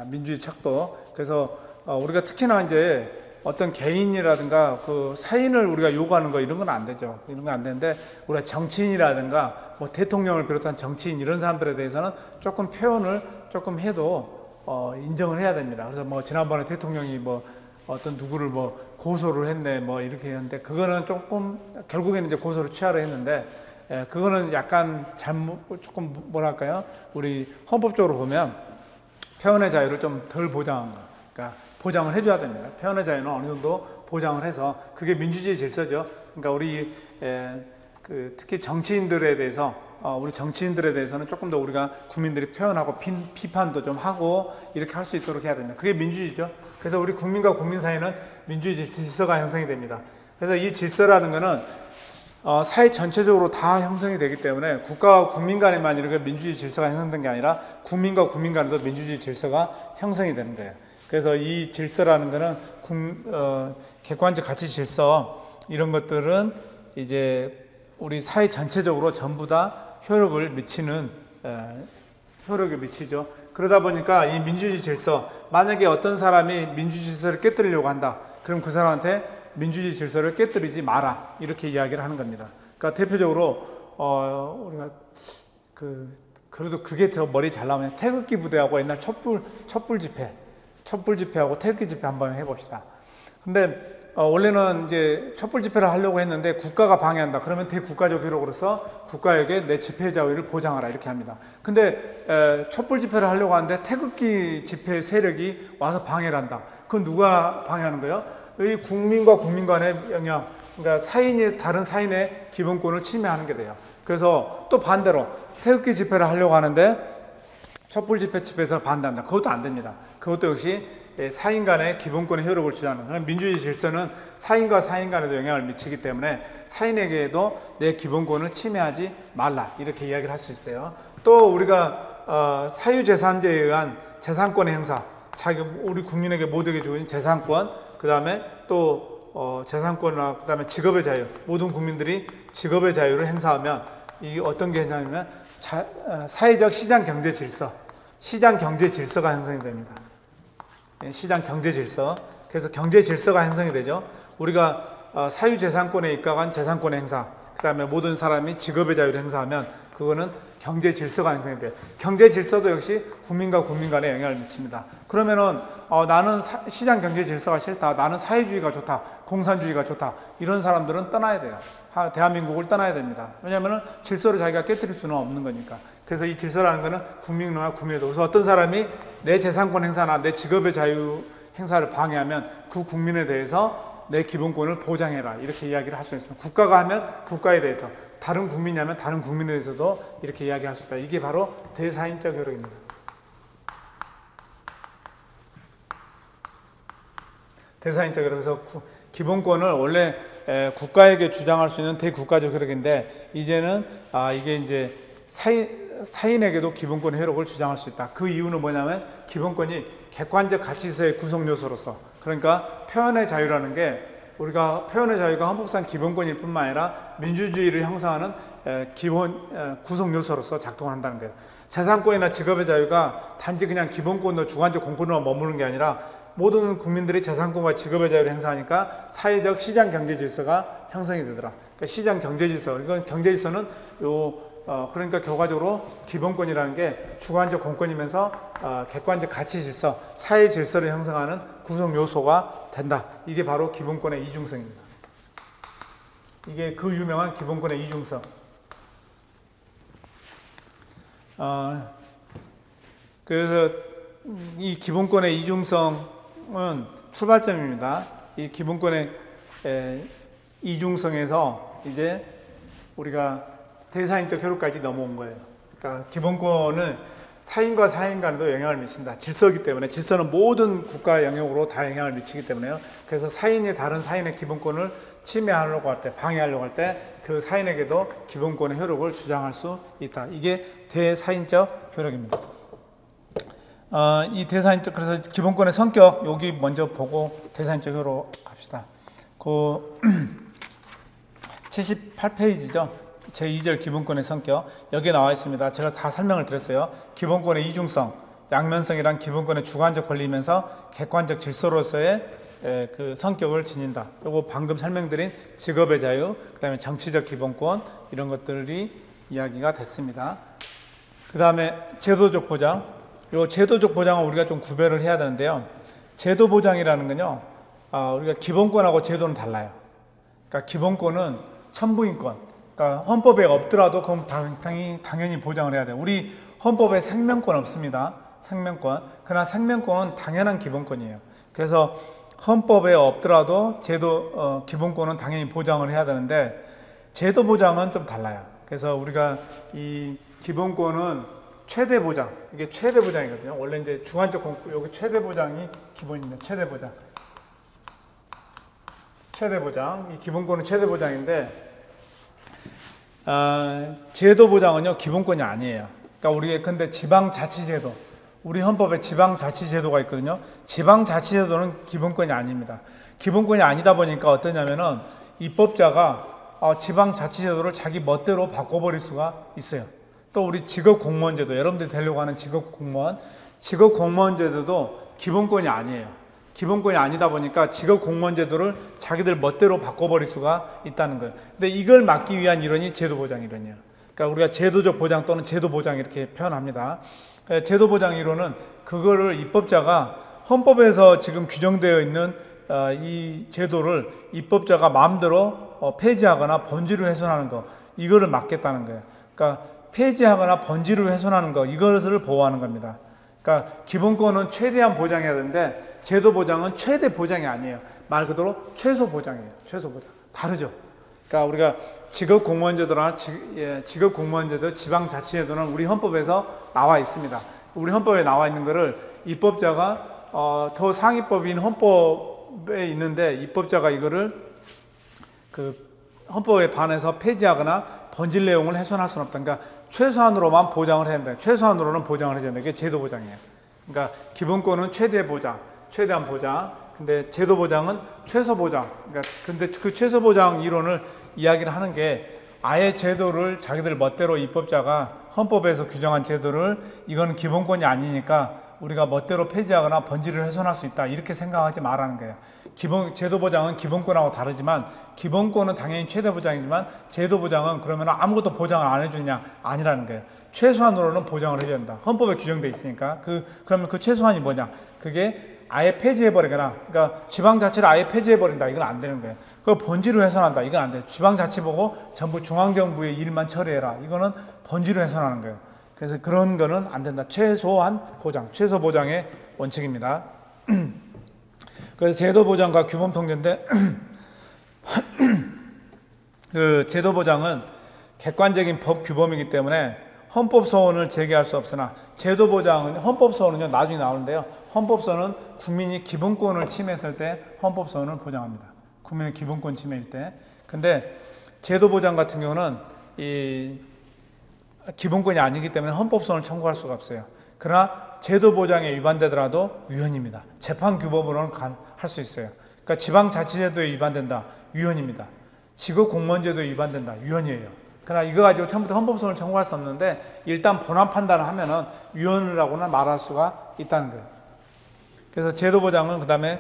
민주주의 척도. 그래서 우리가 특히나 이제 어떤 개인이라든가 그 사인을 우리가 요구하는 거 이런 건 안 되죠. 이런 건 안 되는데 우리가 정치인이라든가 뭐 대통령을 비롯한 정치인 이런 사람들에 대해서는 조금 표현을 조금 해도 인정을 해야 됩니다. 그래서 뭐 지난번에 대통령이 뭐 어떤 누구를 뭐 고소를 했네 뭐 이렇게 했는데 그거는 조금 결국에는 이제 고소를 취하려 했는데 그거는 약간 조금 뭐랄까요? 우리 헌법적으로 보면 표현의 자유를 좀 덜 보장한 거. 그러니까 보장을 해줘야 됩니다. 표현의 자유는 어느 정도 보장을 해서 그게 민주주의 질서죠. 그러니까 우리 특히 정치인들에 대해서 우리 정치인들에 대해서는 조금 더 우리가 국민들이 표현하고 비판도 좀 하고 이렇게 할 수 있도록 해야 됩니다. 그게 민주주의죠. 그래서 우리 국민과 국민 사이는 민주주의 질서가 형성이 됩니다. 그래서 이 질서라는 거는 사회 전체적으로 다 형성이 되기 때문에 국가와 국민 간에만 이렇게 민주주의 질서가 형성된 게 아니라 국민과 국민 간에도 민주주의 질서가 형성이 되는 거예요. 그래서 이 질서라는 거는 객관적 가치 질서 이런 것들은 이제 우리 사회 전체적으로 전부 다 효력을 미치죠. 그러다 보니까 이 민주주의 질서, 만약에 어떤 사람이 민주주의 질서를 깨뜨리려고 한다. 그럼 그 사람한테 민주주의 질서를 깨뜨리지 마라. 이렇게 이야기를 하는 겁니다. 그러니까 대표적으로 우리가 그래도 그게 더 머리 잘 나오면 태극기 부대하고 옛날 촛불 집회하고 태극기 집회 한번 해봅시다. 근데 원래는 이제 촛불 집회를 하려고 했는데 국가가 방해한다. 그러면 대국가적 효력으로서 국가에게 내 집회 자유를 보장하라 이렇게 합니다. 근데 촛불 집회를 하려고 하는데 태극기 집회 세력이 와서 방해를 한다. 그건 누가 방해하는 거예요? 이 국민과 국민 간의 영향, 그러니까 다른 사인의 기본권을 침해하는 게 돼요. 그래서 또 반대로 태극기 집회를 하려고 하는데 촛불 집회에서 반대한다. 그것도 안 됩니다. 그것도 역시 사인 간의 기본권의 효력을 주장하는, 민주주의 질서는 사인과 사인 간에도 영향을 미치기 때문에 사인에게도 내 기본권을 침해하지 말라 이렇게 이야기를 할 수 있어요. 또 우리가 사유재산제에 의한 재산권의 행사, 우리 국민에게 모두에게 주어진 재산권, 그 다음에 또 재산권이나 그 다음에 직업의 자유, 모든 국민들이 직업의 자유를 행사하면 이게 어떤 게 있냐면 사회적 시장 경제 질서, 시장 경제 질서가 형성이 됩니다. 시장 경제 질서. 그래서 경제 질서가 형성이 되죠. 우리가 사유재산권에 입각한 재산권의 행사, 그 다음에 모든 사람이 직업의 자유를 행사하면 그거는 경제 질서가 형성이 돼요. 경제 질서도 역시 국민과 국민 간에 영향을 미칩니다. 그러면은 나는 시장 경제 질서가 싫다, 나는 사회주의가 좋다, 공산주의가 좋다, 이런 사람들은 떠나야 돼요. 대한민국을 떠나야 됩니다. 왜냐하면 질서를 자기가 깨뜨릴 수는 없는 거니까. 그래서 이 질서라는 거는 국민과 국민에도. 그래서 어떤 사람이 내 재산권 행사나 내 직업의 자유 행사를 방해하면 그 국민에 대해서 내 기본권을 보장해라, 이렇게 이야기를 할 수 있습니다. 국가가 하면 국가에 대해서, 다른 국민이 하면 다른 국민에 대해서도 이렇게 이야기할 수 있다. 이게 바로 대사인적 효력입니다. 대사인적 효력. 그래서 기본권을 원래 국가에게 주장할 수 있는 대국가적 효력인데, 이제는 이게 이제 사인에게도 기본권의 효력을 주장할 수 있다. 그 이유는 뭐냐면 기본권이 객관적 가치세의 구성 요소로서, 그러니까 표현의 자유라는 게, 우리가 표현의 자유가 헌법상 기본권일 뿐만 아니라 민주주의를 형성하는 기본 구성 요소로서 작동을 한다는 거예요. 재산권이나 직업의 자유가 단지 그냥 기본권으로 주관적 공권으로 머무는 게 아니라 모든 국민들이 재산권과 직업의 자유를 행사하니까 사회적 시장 경제 질서가 형성이 되더라. 그러니까 시장 경제 질서, 이건 경제 질서는 그러니까 결과적으로 기본권이라는 게 주관적 공권이면서 객관적 가치 질서, 사회 질서를 형성하는 구성 요소가 된다. 이게 바로 기본권의 이중성입니다. 이게 그 유명한 기본권의 이중성. 그래서 이 기본권의 이중성은 출발점입니다. 이 기본권의 이중성에서 이제 우리가 대사인적 효력까지 넘어온 거예요. 그러니까 기본권은 사인과 사인 간에도 영향을 미친다. 질서이기 때문에, 질서는 모든 국가 영역으로 다 영향을 미치기 때문에요. 그래서 사인이 다른 사인의 기본권을 침해하려고 할 때, 방해하려고 할 때 그 사인에게도 기본권의 효력을 주장할 수 있다. 이게 대사인적 효력입니다. 이 대사인적, 그래서 기본권의 성격 여기 먼저 보고 대사인적 효력 갑시다. 그 78페이지죠. 제2절 기본권의 성격, 여기에 나와 있습니다. 제가 다 설명을 드렸어요. 기본권의 이중성, 양면성이란 기본권의 주관적 권리이면서 객관적 질서로서의 그 성격을 지닌다. 그리고 방금 설명드린 직업의 자유, 그 다음에 정치적 기본권, 이런 것들이 이야기가 됐습니다. 그 다음에 제도적 보장. 이 제도적 보장은 우리가 좀 구별을 해야 되는데요. 제도 보장이라는 건요, 우리가 기본권하고 제도는 달라요. 그러니까 기본권은 천부인권, 그러니까 헌법에 없더라도 그럼 당연히 보장을 해야 돼요. 우리 헌법에 생명권 없습니다. 생명권. 그러나 생명권은 당연한 기본권이에요. 그래서 헌법에 없더라도 제도 기본권은 당연히 보장을 해야 되는데, 제도 보장은 좀 달라요. 그래서 우리가 이 기본권은 최대 보장, 이게 최대 보장이거든요. 원래 이제 주관적 공권, 여기 최대 보장이 기본입니다. 최대 보장. 최대 보장. 이 기본권은 최대 보장인데, 제도 보장은요, 기본권이 아니에요. 그러니까 우리 근데 지방자치제도, 우리 헌법에 지방자치제도가 있거든요. 지방자치제도는 기본권이 아닙니다. 기본권이 아니다 보니까 어떠냐면은 입법자가 지방자치제도를 자기 멋대로 바꿔버릴 수가 있어요. 또 우리 직업공무원제도, 여러분들이 되려고 하는 직업공무원제도도 기본권이 아니에요. 기본권이 아니다 보니까 직업공무원제도를 자기들 멋대로 바꿔버릴 수가 있다는 거예요. 근데 이걸 막기 위한 이론이 제도보장 이론이에요. 그러니까 우리가 제도적 보장 또는 제도보장 이렇게 표현합니다. 제도보장 이론은 그거를 입법자가 헌법에서 지금 규정되어 있는 이 제도를 입법자가 마음대로 폐지하거나 번지를 훼손하는 거, 이거를 막겠다는 거예요. 그러니까 폐지하거나 번지를 훼손하는 거, 이것을 보호하는 겁니다. 그러니까 기본권은 최대한 보장해야 되는데 제도 보장은 최대 보장이 아니에요. 말 그대로 최소 보장이에요. 최소 보장. 다르죠. 그러니까 우리가 직업공무원제도나 직업공무원제도, 지방자치제도는 우리 헌법에서 나와 있습니다. 우리 헌법에 나와 있는 거를 입법자가 더 상위법인 헌법에 있는데, 입법자가 이거를 그 헌법에 반해서 폐지하거나 번질 내용을 훼손할 수는 없다. 그러니까 최소한으로만 보장을 해야 된다. 최소한으로는 보장을 해야 된다. 이게 제도 보장이에요. 그러니까 기본권은 최대 보장, 최대한 보장. 근데 제도 보장은 최소 보장. 그러니까 근데 그 최소 보장 이론을 이야기를 하는 게 아예 제도를 자기들 멋대로 입법자가 헌법에서 규정한 제도를 이거는 기본권이 아니니까 우리가 멋대로 폐지하거나 번지를 훼손할 수 있다 이렇게 생각하지 말라는 거예요. 제도 보장은 기본권하고 다르지만 기본권은 당연히 최대 보장이지만 제도 보장은 그러면 아무것도 보장을 안 해주냐 아니라는 거예요. 최소한으로는 보장을 해줘야 된다. 헌법에 규정돼 있으니까 그러면 그 최소한이 뭐냐? 그게 아예 폐지해버리거나 그러니까 지방자치를 아예 폐지해버린다 이건 안 되는 거예요. 그걸 번지로 훼손한다 이건 안 돼요. 지방자치 보고 전부 중앙정부의 일만 처리해라 이거는 번지로 훼손하는 거예요. 그래서 그런 거는 안 된다. 최소한 보장, 최소 보장의 원칙입니다. 그래서 제도 보장과 규범 통제인데 그 제도 보장은 객관적인 법 규범이기 때문에 헌법 소원을 제기할 수 없으나 제도 보장은 헌법 소원은요 나중에 나오는데요. 헌법 소원은 국민이 기본권을 침해했을 때 헌법 소원을 보장합니다. 국민의 기본권 침해일 때. 근데 제도 보장 같은 경우는 이 기본권이 아니기 때문에 헌법 소원을 청구할 수가 없어요. 그러나 제도 보장에 위반되더라도 위헌입니다. 재판 규범으로는 할 수 있어요. 그러니까 지방자치제도에 위반된다. 위헌입니다. 지급공무원제도에 위반된다. 위헌이에요. 그러나 이거 가지고 처음부터 헌법소원을 청구할 수 없는데 일단 본안 판단을 하면은 위헌이라고는 말할 수가 있다는 거예요. 그래서 제도 보장은 그 다음에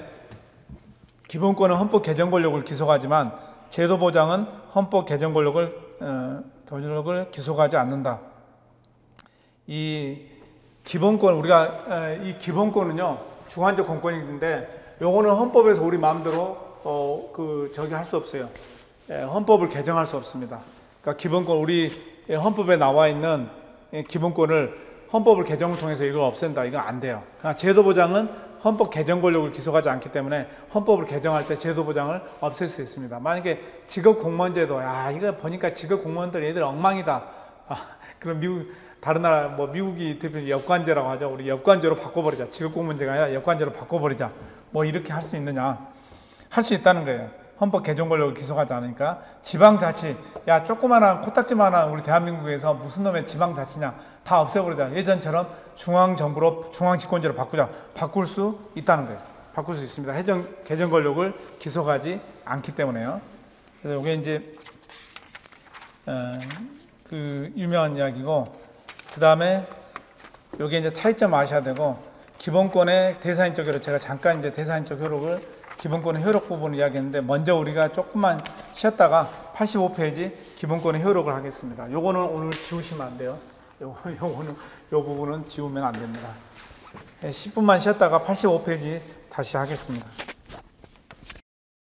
기본권은 헌법 개정 권력을 기소하지만 제도 보장은 헌법 개정 권력을 기소하지 않는다. 이 기본권 우리가 이 기본권은요 중앙적 공권인데 요거는 헌법에서 우리 마음대로 할 수 없어요. 헌법을 개정할 수 없습니다. 그러니까 기본권 우리 헌법에 나와 있는 기본권을 헌법을 개정을 통해서 이걸 없앤다 이건 안 돼요. 그러니까 제도 보장은 헌법 개정 권력을 기소하지 않기 때문에 헌법을 개정할 때 제도 보장을 없앨 수 있습니다. 만약에 직업 공무원제도 이거 보니까 직업 공무원들 얘들 엉망이다. 그럼 다른 나라 미국이 대표적인 역관제라고 하죠. 우리 역관제로 바꿔버리자. 직업 공무원제가 아니라 역관제로 바꿔버리자. 이렇게 할 수 있느냐? 할 수 있다는 거예요. 헌법 개정 권력을 기소하지 않으니까. 지방자치, 조그마한 코딱지만한 우리 대한민국에서 무슨 놈의 지방자치냐, 다 없애버리자. 예전처럼 중앙정부로 중앙집권제로 바꿀 수 있다는 거예요. 바꿀 수 있습니다. 개정 권력을 기소하지 않기 때문에요. 그래서 이게 이제 그 유명한 이야기고, 그 다음에 여기 이제 차이점 아셔야 되고, 기본권의 대사인적 효력, 제가 잠깐 이제 대사인적 효력을 기본권의 효력 부분을 이야기했는데 먼저 우리가 조금만 쉬었다가 85페이지 기본권의 효력을 하겠습니다. 요거는 오늘 지우시면 안 돼요. 요 부분은 지우면 안 됩니다. 10분만 쉬었다가 85페이지 다시 하겠습니다.